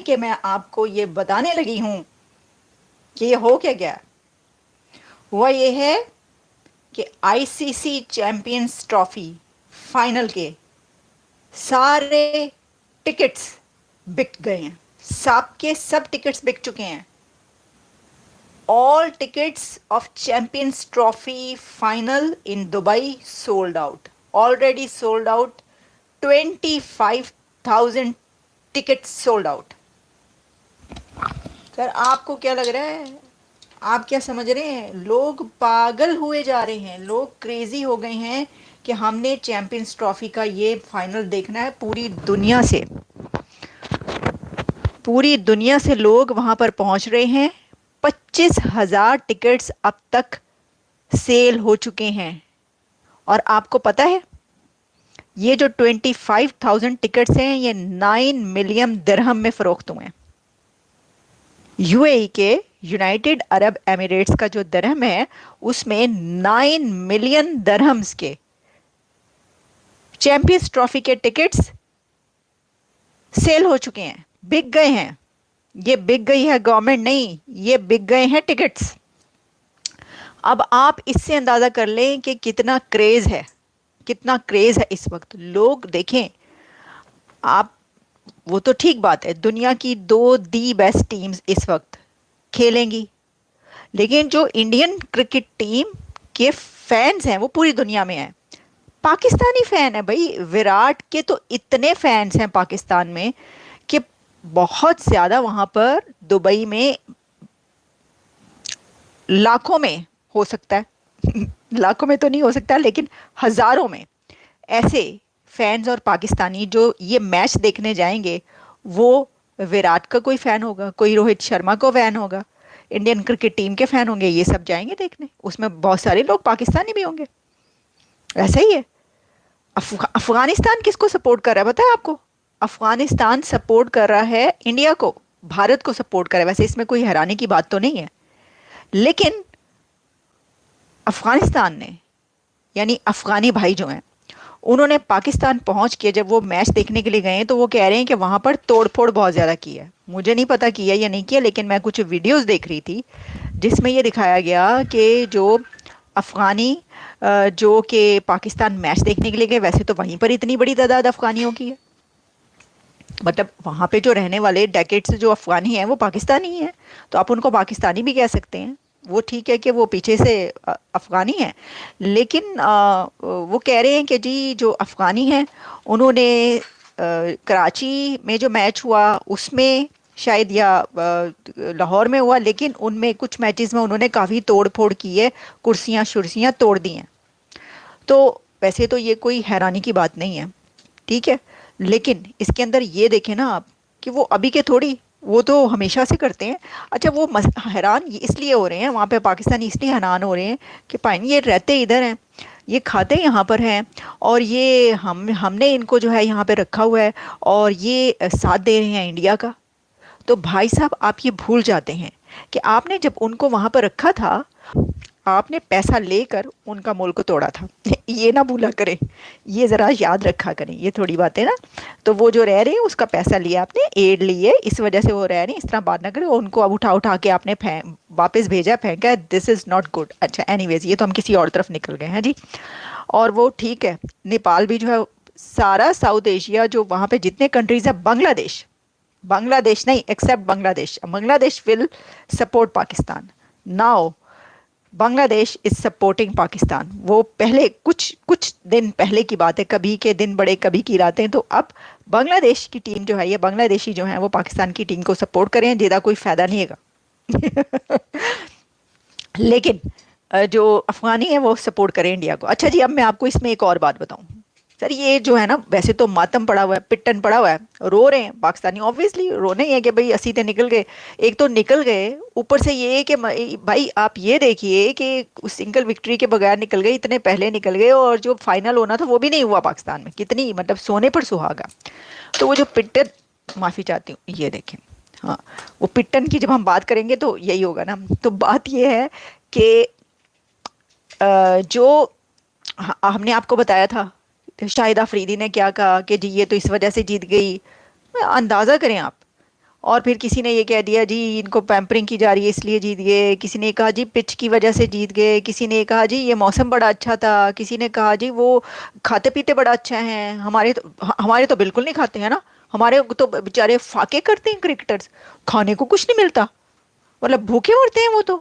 کہ میں آپ کو یہ بتانے لگی ہوں کہ یہ ہو کیا گیا. ہوا یہ ہے کہ I C C champions trophy final کے سارے ٹکٹس بک گئے ہیں. سب کے سب ٹکٹس بک چکے ہیں. All tickets of Champions Trophy final in Dubai sold out. Already sold out. 25,000 tickets sold out. سر آپ کو کیا لگ رہا ہے؟ آپ کیا سمجھ رہے ہیں؟ لوگ پاگل ہوئے جا رہے ہیں. لوگ کریزی ہو گئے ہیں کہ ہم نے چیمپئنز ٹرافی کا یہ فائنل دیکھنا ہے. پوری دنیا سے لوگ وہاں پر پہنچ رہے ہیں. 25,000 ٹکٹس اب تک سیل ہو چکے ہیں. اور آپ کو پتا ہے یہ جو 25,000 ٹکٹس ہیں یہ 9 ملین درہم میں فروخت ہوئے ہیں. یو اے ای کے یونائٹڈ عرب ایمریٹس کا جو درہم ہے اس میں 9 ملین درہمز کے چیمپئنز ٹرافی کے ٹکٹس سیل ہو چکے ہیں. بک گئے ہیں. یہ بک گئی ہے گورنمنٹ نہیں, یہ بک گئے ہیں ٹکٹس. اب آپ اس سے اندازہ کر لیں کہ کتنا کریز ہے, کتنا کریز ہے اس وقت. لوگ دیکھیں آپ, وہ تو ٹھیک بات ہے دنیا کی 2 دی بیسٹ ٹیمز اس وقت کھیلیں گی, لیکن جو انڈین کرکٹ ٹیم کے فینز ہیں وہ پوری دنیا میں ہیں. پاکستانی فین ہے بھائی. وراٹ کے تو اتنے فینز ہیں پاکستان میں کہ بہت زیادہ وہاں پر دبئی میں لاکھوں میں ہو سکتا ہے. لاکھوں میں تو نہیں ہو سکتا لیکن ہزاروں میں ایسے فینز اور پاکستانی جو یہ میچ دیکھنے جائیں گے. وہ وراٹ کا کوئی فین ہوگا, کوئی روہت شرما کو فین ہوگا, انڈین کرکٹ ٹیم کے فین ہوں گے, یہ سب جائیں گے دیکھنے. اس میں بہت سارے لوگ پاکستانی بھی ہوں گے. ایسا ہی ہے. افغانستان کس کو سپورٹ کر رہا ہے بتائیں آپ کو؟ افغانستان سپورٹ کر رہا ہے انڈیا کو, بھارت کو سپورٹ کر رہا ہے. ویسے اس میں کوئی حیرانی کی بات تو نہیں ہے, لیکن افغانستان نے یعنی افغانی بھائی جو ہیں انہوں نے پاکستان پہنچ کے جب وہ میچ دیکھنے کے لیے گئے ہیں تو وہ کہہ رہے ہیں کہ وہاں پر توڑ پھوڑ بہت زیادہ کی ہے. مجھے نہیں پتا کیا یا نہیں کیا, لیکن میں کچھ ویڈیوز دیکھ رہی تھی جس میں یہ دکھایا گیا کہ جو افغانی جو کہ پاکستان میچ دیکھنے کے لیے گئے, ویسے تو وہیں پر اتنی بڑی تعداد افغانیوں کی ہے, مطلب وہاں پہ جو رہنے والے ڈیکیڈز جو افغانی ہیں وہ پاکستانی ہی ہیں, تو آپ ان کو پاکستانی بھی کہہ سکتے ہیں. وہ ٹھیک ہے کہ وہ پیچھے سے افغانی ہیں, لیکن وہ کہہ رہے ہیں کہ جی جو افغانی ہیں انہوں نے کراچی میں جو میچ ہوا اس میں شاید یا لاہور میں ہوا, لیکن ان میں کچھ میچز میں انہوں نے کافی توڑ پھوڑ کی ہے, کرسیاں شرسیاں توڑ دی ہیں. تو ویسے تو یہ کوئی حیرانی کی بات نہیں ہے, ٹھیک ہے, لیکن اس کے اندر یہ دیکھیں نا آپ کہ وہ ابھی کے تھوڑی, وہ تو ہمیشہ سے کرتے ہیں. اچھا وہ حیران اس لیے ہو رہے ہیں وہاں پہ پاکستانی, اس لیے حیران ہو رہے ہیں کہ پائن یہ رہتے ادھر ہیں, یہ کھاتے یہاں پر ہیں, اور یہ ہم نے ان کو جو ہے یہاں پہ رکھا ہوا ہے اور یہ ساتھ دے رہے ہیں انڈیا کا. تو بھائی صاحب آپ یہ بھول جاتے ہیں کہ آپ نے جب ان کو وہاں پر رکھا تھا آپ نے پیسہ لے کر ان کا ملک توڑا تھا. یہ نہ بھولا کریں, یہ ذرا یاد رکھا کریں, یہ تھوڑی بات ہے نا. تو وہ جو رہ رہے ہیں اس کا پیسہ لیا آپ نے, ایڈ لی ہے, اس وجہ سے وہ رہ رہے ہیں. اس طرح بات نہ کریں, ان کو اب اٹھا اٹھا کے آپ نے واپس بھیجا, پھینکا. دس از ناٹ گڈ. اچھا اینی ویز, یہ تو ہم کسی اور طرف نکل گئے ہیں جی. اور وہ ٹھیک ہے, نیپال بھی جو ہے, سارا ساؤتھ ایشیا جو وہاں پہ جتنے کنٹریز ہیں, بنگلہ دیش نہیں ایکسپٹ بنگلہ دیش ول سپورٹ پاکستان ناؤ. بنگلہ دیش از سپورٹنگ پاکستان. وہ پہلے کچھ دن پہلے کی بات ہے, کبھی کے دن بڑے کبھی کی راتیں. تو اب بنگلہ دیش کی ٹیم جو ہے, یہ بنگلہ دیشی جو ہیں وہ پاکستان کی ٹیم کو سپورٹ کریں, جیدہ کوئی فائدہ نہیں ہے. لیکن جو افغانی ہیں وہ سپورٹ کریں انڈیا کو. اچھا جی, اب میں آپ کو اس میں ایک اور بات بتاؤں. سر یہ جو ہے نا, ویسے تو ماتم پڑا ہوا ہے, پٹن پڑا ہوا ہے, رو رہے ہیں پاکستانی. آبویسلی رونے ہی ہے کہ بھئی اسیتے نکل گئے. ایک تو نکل گئے, اوپر سے یہ کہ بھائی آپ یہ دیکھیے کہ سنگل وکٹری کے بغیر نکل گئے, اتنے پہلے نکل گئے, اور جو فائنل ہونا تھا وہ بھی نہیں ہوا پاکستان میں. کتنی مطلب سونے پر سہاگا. تو وہ جو پٹن, معافی چاہتی ہوں, یہ دیکھیں, ہاں وہ پٹن کی جب ہم بات کریں گے تو یہی ہوگا نا. تو بات یہ ہے کہ جو ہم نے آپ کو بتایا تھا شاہد افریدی نے کیا کہا کہ جی یہ تو اس وجہ سے جیت گئی. اندازہ کریں آپ, اور پھر کسی نے یہ کہہ دیا جی ان کو پیمپرنگ کی جا رہی ہے اس لیے جیت گئے، کسی نے کہا جی پچ کی وجہ سے جیت گئے، کسی نے کہا جی یہ موسم بڑا اچھا تھا، کسی نے کہا جی وہ کھاتے پیتے بڑا اچھا ہیں، ہمارے تو بالکل نہیں کھاتے ہیں نا، ہمارے تو بیچارے فاقے کرتے ہیں کرکٹرز، کھانے کو کچھ نہیں ملتا، مطلب بھوکے مرتے ہیں وہ تو،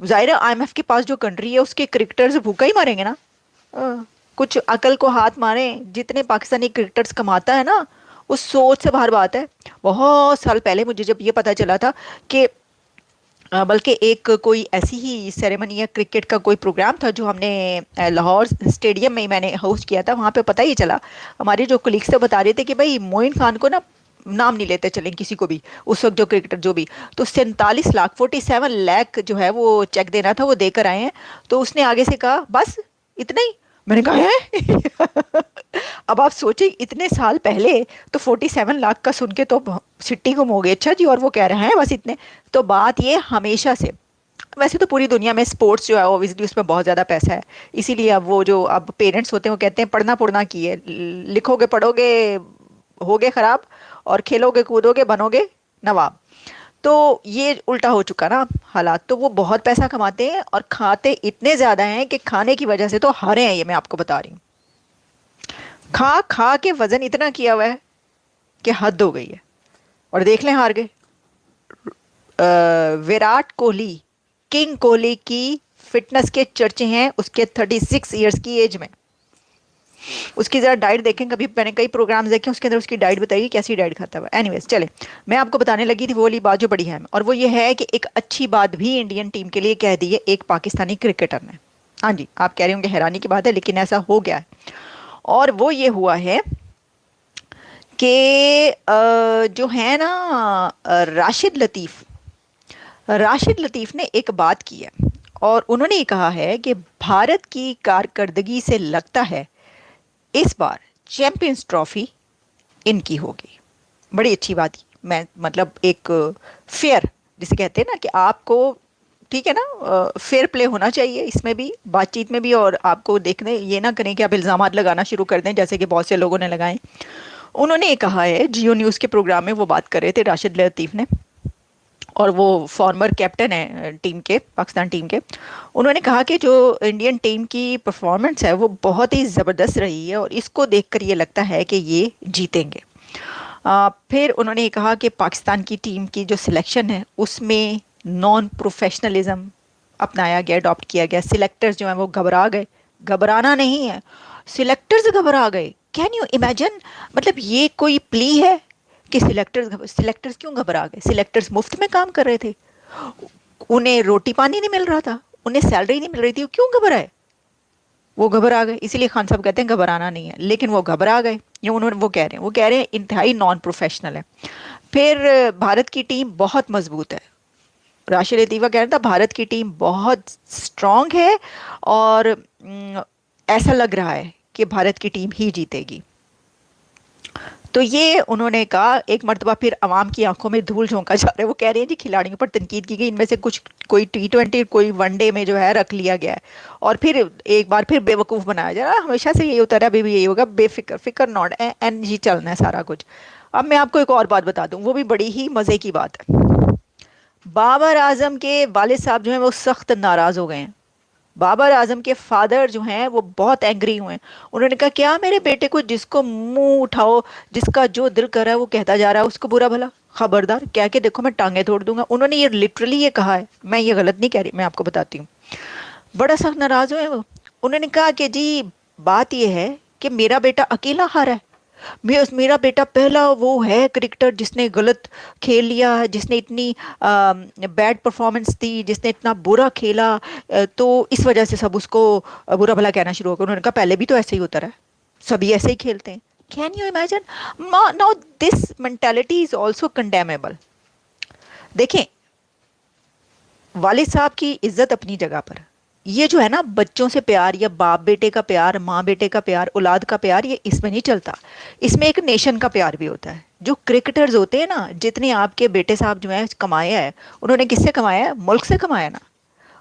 ظاہر ہے آئی ایم ایف کے پاس جو کنٹری ہے اس کے کرکٹرز بھوکا ہی مریں گے نا۔ آہ، کچھ عقل کو ہاتھ ماریں، جتنے پاکستانی کرکٹرز کماتا ہے نا اس سوچ سے باہر بات ہے۔ بہت سال پہلے مجھے جب یہ پتا چلا تھا کہ بلکہ ایک کوئی ایسی ہی سیریمنی یا کرکٹ کا کوئی پروگرام تھا جو ہم نے لاہور اسٹیڈیم میں ہی میں نے ہوسٹ کیا تھا، وہاں پہ پتہ ہی چلا، ہمارے جو کلیگس سے بتا رہے تھے کہ بھائی معین خان کو نا نام نہیں لیتے چلیں کسی کو بھی، اس وقت جو کرکٹر جو بھی، تو 47 لاکھ 47 لاکھ جو ہے وہ چیک دینا تھا، وہ دے کر آئے ہیں۔ تو اس نے آگے سے کہا بس اتنا ہی، میں نے کہا ہے اب آپ سوچیں اتنے سال پہلے تو 47 لاکھ کا سن کے تو سٹی گم ہو گئی، اچھا جی اور وہ کہہ رہے ہیں بس اتنے۔ تو بات یہ ہمیشہ سے، ویسے تو پوری دنیا میں سپورٹس جو ہے اوبویسلی اس میں بہت زیادہ پیسہ ہے، اسی لیے اب وہ جو اب پیرنٹس ہوتے ہیں وہ کہتے ہیں پڑھنا پڑھنا کی ہے، لکھو گے پڑھو گے ہوگے خراب، اور کھیلو گے کودو گے بنو گے نواب۔ تو یہ الٹا ہو چکا نا حالات، تو وہ بہت پیسہ کماتے ہیں اور کھاتے اتنے زیادہ ہیں کہ کھانے کی وجہ سے تو ہارے ہیں، یہ میں آپ کو بتا رہی ہوں، کھا کھا کے وزن اتنا کیا ہوا ہے کہ حد ہو گئی ہے، اور دیکھ لیں ہار گئے۔ وراٹ کوہلی، کنگ کوہلی کی فٹنس کے چرچے ہیں اس کے 36 ایئرس کی ایج میں، اس کی ذرا ڈائٹ دیکھیں، کبھی میں نے کئی پروگرامز دیکھے اس کے اندر اس کی ڈائٹ بتائیے کیسی ڈائٹ کھاتا ہوا۔ اینی ویز چلیں، میں آپ کو بتانے لگی تھی وہ والی بات جو بڑی ہے، اور وہ یہ ہے کہ ایک اچھی بات بھی انڈین ٹیم کے لیے کہہ دی ہے ایک پاکستانی کرکٹر نے۔ ہاں جی، آپ کہہ رہے ہوں گے حیرانی کی بات ہے لیکن ایسا ہو گیا ہے، اور وہ یہ ہوا ہے کہ جو ہے نا راشد لطیف نے ایک بات کی ہے، اور انہوں نے یہ کہا ہے کہ بھارت کی کارکردگی سے لگتا ہے اس بار چیمپئنز ٹرافی ان کی ہوگی۔ بڑی اچھی بات، میں مطلب ایک فیئر جسے کہتے ہیں نا کہ آپ کو ٹھیک ہے نا فیئر پلے ہونا چاہیے اس میں بھی، بات چیت میں بھی، اور آپ کو دیکھنے یہ نہ کریں کہ آپ الزامات لگانا شروع کر دیں جیسے کہ بہت سے لوگوں نے لگائے۔ انہوں نے یہ کہا ہے جیو نیوز کے پروگرام میں وہ بات کر رہے تھے راشد لطیف نے، اور وہ فارمر کیپٹن ہے ٹیم کے، پاکستان ٹیم کے، انہوں نے کہا کہ جو انڈین ٹیم کی پرفارمنس ہے وہ بہت ہی زبردست رہی ہے اور اس کو دیکھ کر یہ لگتا ہے کہ یہ جیتیں گے۔ پھر انہوں نے یہ کہا کہ پاکستان کی ٹیم کی جو سلیکشن ہے اس میں نان پروفیشنلزم اپنایا گیا، اڈاپٹ کیا گیا، سلیکٹرز جو ہیں وہ گھبرا گئے، گھبرانا نہیں ہے، سلیکٹرز گھبرا گئے، کین یو امیجن، مطلب یہ کوئی پلی ہے کہ سلیکٹرز کیوں گھبرا گئے؟ سلیکٹرز مفت میں کام کر رہے تھے، انہیں روٹی پانی نہیں مل رہا تھا، انہیں سیلری نہیں مل رہی تھی، وہ کیوں گھبرائے؟ وہ گھبرا گئے، اسی لیے خان صاحب کہتے ہیں گھبرانا نہیں ہے، لیکن وہ گھبرا گئے، یہ وہ کہہ رہے ہیں انتہائی نان پروفیشنل ہے۔ پھر بھارت کی ٹیم بہت مضبوط ہے، راشد لطیفہ کہہ رہا تھا بھارت کی ٹیم بہت سٹرونگ ہے، اور ایسا لگ رہا ہے کہ بھارت کی ٹیم ہی جیتے گی۔ تو یہ انہوں نے کہا، ایک مرتبہ پھر عوام کی آنکھوں میں دھول جھونکا جا رہا ہے، وہ کہہ رہے ہیں جی کھلاڑیوں پر تنقید کی گئی، ان میں سے کچھ کوئی T20 کوئی ون ڈے میں جو ہے رکھ لیا گیا ہے، اور پھر ایک بار پھر بے وقوف بنایا جا رہا ہے، ہمیشہ سے یہی ہوتا رہا، ابھی بھی یہی ہوگا، بے فکر فکر ناٹ این جی چلنا ہے سارا کچھ۔ اب میں آپ کو ایک اور بات بتا دوں، وہ بھی بڑی ہی مزے کی بات ہے، بابر اعظم کے والد صاحب جو ہیں وہ سخت ناراض ہو گئے ہیں، بابر اعظم کے فادر جو ہیں وہ بہت اینگری ہوئے ہیں، انہوں نے کہا کیا میرے بیٹے کو جس کو منہ اٹھاؤ جس کا جو دل کر رہا ہے وہ کہتا جا رہا ہے، اس کو برا بھلا، خبردار کہہ کے دیکھو میں ٹانگیں توڑ دوں گا۔ انہوں نے یہ لٹرلی یہ کہا ہے، میں یہ غلط نہیں کہہ رہی، میں آپ کو بتاتی ہوں، بڑا سخت ناراض ہوئے وہ۔ انہوں نے کہا کہ جی بات یہ ہے کہ میرا بیٹا اکیلا ہارا ہے، میرا بیٹا پہلا وہ ہے کرکٹر جس نے غلط کھیل لیا، جس نے اتنی بیڈ پرفارمنس دی، جس نے اتنا برا کھیلا، تو اس وجہ سے سب اس کو برا بھلا کہنا شروع ہو گیا۔ انہوں نے کہا پہلے بھی تو ایسے ہی ہوتا رہا، سبھی ایسے ہی کھیلتے ہیں۔ Can you imagine? Now this mentality is also condemnable. دیکھیں والد صاحب کی عزت اپنی جگہ پر، یہ جو ہے نا بچوں سے پیار یا باپ بیٹے کا پیار، ماں بیٹے کا پیار، اولاد کا پیار، یہ اس میں نہیں چلتا، اس میں ایک نیشن کا پیار بھی ہوتا ہے۔ جو کرکٹرز ہوتے ہیں نا، جتنے آپ کے بیٹے صاحب جو ہیں کمایا ہے، انہوں نے کس سے کمایا ہے؟ ملک سے کمایا نا،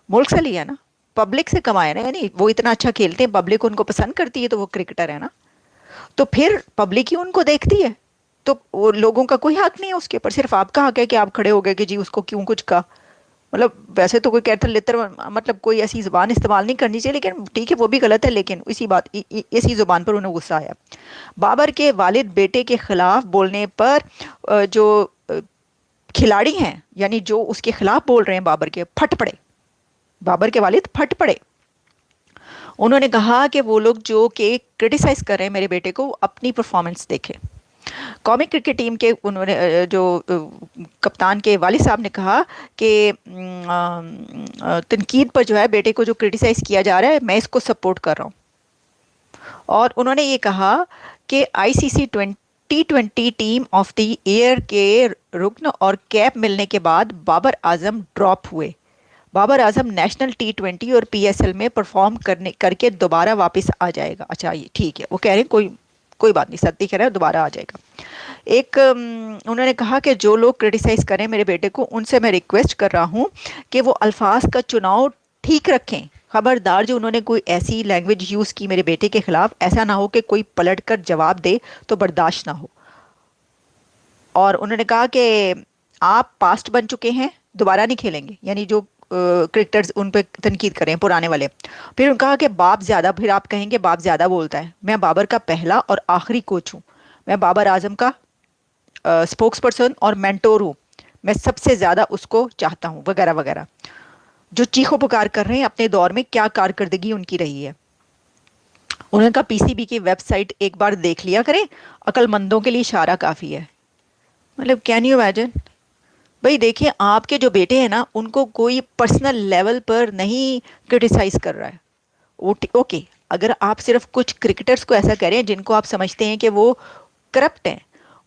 ملک سے لیا نا، پبلک سے کمایا نا، یعنی وہ اتنا اچھا کھیلتے ہیں، پبلک ان کو پسند کرتی ہے تو وہ کرکٹر ہے نا، تو پھر پبلک ہی ان کو دیکھتی ہے، تو وہ لوگوں کا کوئی حق نہیں ہے اس کے اوپر، صرف آپ کا حق ہے کہ آپ کھڑے ہو گئے کہ جی اس کو کیوں کچھ کہا. مطلب ویسے تو کوئی کہتا لتر، مطلب کوئی ایسی زبان استعمال نہیں کرنی چاہیے، لیکن ٹھیک ہے وہ بھی غلط ہے، لیکن اسی بات اسی زبان پر انہیں غصہ آیا. بابر کے والد بیٹے کے خلاف بولنے پر جو کھلاڑی ہیں، یعنی جو اس کے خلاف بول رہے ہیں بابر کے، پھٹ پڑے. بابر کے والد پھٹ پڑے. انہوں نے کہا کہ وہ لوگ جو کہ کرٹیسائز کر رہے ہیں میرے بیٹے کو، اپنی پرفارمنس دیکھیں. قومی کرکٹ ٹیم کے انہوں نے جو کپتان کے والد صاحب نے کہا کہ تنقید پر جو ہے بیٹے کو جو کرٹیسائز کیا جا رہا ہے میں اس کو سپورٹ کر رہا ہوں. اور انہوں نے یہ کہا کہ I C C T20 team of the year کے رکن اور کیپ ملنے کے بعد بابر اعظم ڈراپ ہوئے. بابر اعظم نیشنل T20 اور PSL میں پرفارم کر کے دوبارہ واپس آ جائے گا. اچھا یہ ٹھیک ہے، وہ کہہ رہے ہیں کوئی بات نہیں، سردی کہہ رہا ہے دوبارہ آ جائے گا. ایک انہوں نے کہا کہ جو لوگ کرٹیسائز کریں میرے بیٹے کو، ان سے میں ریکویسٹ کر رہا ہوں کہ وہ الفاظ کا چناؤ ٹھیک رکھیں. خبردار جو انہوں نے کوئی ایسی لینگویج یوز کی میرے بیٹے کے خلاف، ایسا نہ ہو کہ کوئی پلٹ کر جواب دے تو برداشت نہ ہو. اور انہوں نے کہا کہ آپ پاسٹ بن چکے ہیں، دوبارہ نہیں کھیلیں گے، یعنی جو کرکٹرز ان پہ تنقید کریں پرانے والے. پھر انہوں نے کہا کہ باپ زیادہ، پھر آپ کہیں گے باپ زیادہ بولتا ہے. میں بابر کا پہلا اور آخری کوچ ہوں، میں بابر اعظم کا اسپوکس پرسن اور مینٹور ہوں، میں سب سے زیادہ اس کو چاہتا ہوں، وغیرہ وغیرہ. جو چیخو پکار کر رہے ہیں اپنے دور میں کیا کارکردگی ان کی رہی ہے. انہوں نے کہا PCB کی ویب سائٹ ایک بار دیکھ لیا کریں، عقل مندوں کے لیے اشارہ کافی ہے. مطلب کین یو امیجن. بھائی دیکھیں آپ کے جو بیٹے ہیں نا، ان کو کوئی پرسنل لیول پر نہیں کرٹیسائز کر رہا ہے. اوکے اگر آپ صرف کچھ کرکٹرز کو ایسا کہہ رہے ہیں جن کو آپ سمجھتے ہیں کہ وہ کرپٹ ہیں،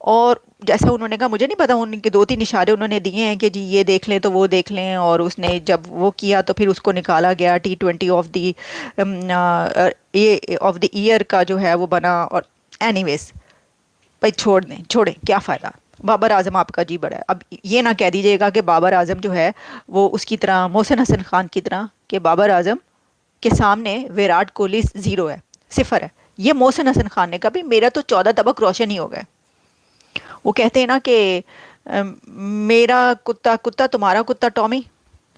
اور جیسا انہوں نے کہا مجھے نہیں پتا، ان کے 2-3 اشارے انہوں نے دیے ہیں کہ جی یہ دیکھ لیں تو وہ دیکھ لیں، اور اس نے جب وہ کیا تو پھر اس کو نکالا گیا T20 آف دی ایئر کا جو ہے وہ بنا. اور اینی ویز بھائی چھوڑیں کیا فائدہ. بابر اعظم آپ کا جی بڑا ہے. اب یہ نہ کہہ دیجیے گا کہ بابر اعظم جو ہے وہ اس کی طرح محسن حسن خان کی طرح، کہ بابر اعظم کے سامنے ویراٹ کوہلی 0 ہے، 0 ہے. یہ محسن حسن خان نے کہا بھی میرا تو 14 طبق روشن ہی ہو گئے. وہ کہتے ہیں نا کہ میرا کتا تمہارا کتا ٹامی.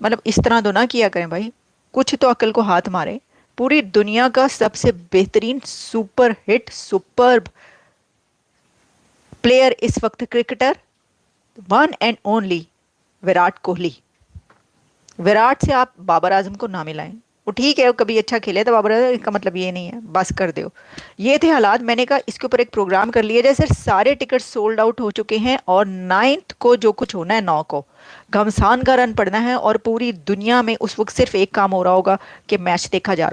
مطلب اس طرح تو نہ کیا کریں بھائی، کچھ تو عقل کو ہاتھ مارے. پوری دنیا کا سب سے بہترین سپر ہٹ سپرب پلیئر اس وقت cricketer, one and only Virat Kohli. Virat سے آپ بابر اعظم کو نہ ملائیں. وہ ٹھیک ہے کبھی اچھا کھیلے تو بابر اعظم کا مطلب یہ نہیں ہے بس کر دو. یہ تھے حالات. میں نے کہا اس کے اوپر ایک پروگرام کر لیا جائے. سر سارے ٹکٹ سولڈ آؤٹ ہو چکے ہیں، اور 9 کو جو کچھ ہونا ہے 9 کو گھمسان کا رن پڑنا ہے، اور پوری دنیا میں اس وقت صرف ایک کام ہو رہا ہوگا کہ میچ دیکھا جا رہا ہوگا.